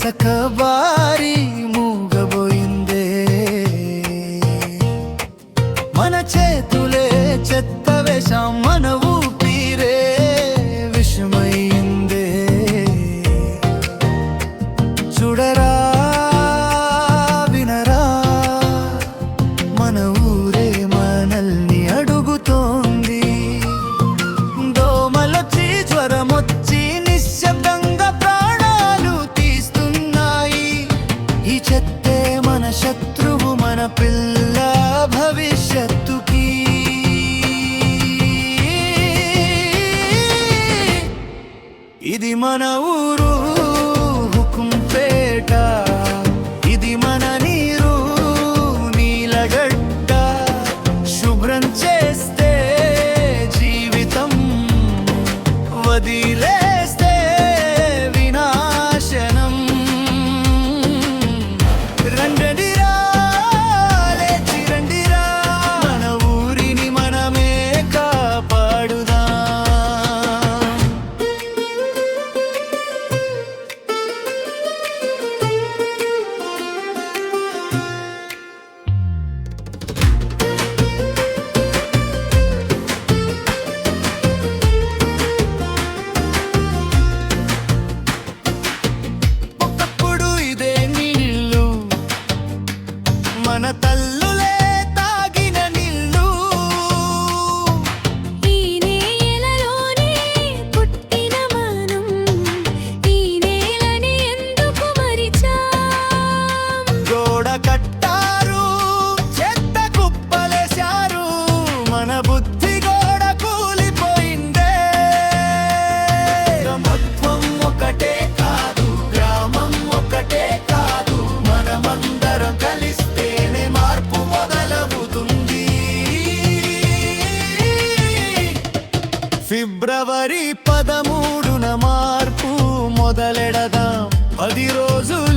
సకబారి మూగబోయిందే మన చేతులే చెత్త వేషం మన ఊపిరే విషమైందే చూడరా వినరా మన ఊరే మనల్ని అడుగుతోంది దోమలొచ్చి జ్వరమొచ్చి నిశ్శబ్దంగా ప్రాణాలు తీస్తున్నాయి ఈ చెత్తే మన శత్రువు మన పిల్ల భవిష్యత్తుకి ఇది మన ఊరు హుకుంపేట ఇది మన నీరు నీలగడ్డ శుభ్రం చేస్తే జీవితం వదిలేస్తే వినాశనం రండిరా లేచి రండిరా మన ఊరిని మనమే కాపాడుదాం మన తల్లులే తాగిన నీళ్ళు ఈ నేలలోనే పుట్టిన మనం ఈ నేలని ఎందుకు మరిచాం గోడ కట్టారు చెత్త కుప్పలేశారు మన బుద్ధి గోడ కూలిపోయిందే గ్రామత్వం ఒకటే కాదు గ్రామం ఒకటే కాదు మనమందరం కలిస్తే ఫిబ్రవరి 13న మార్పు మొదలెడదాం 10 రోజులు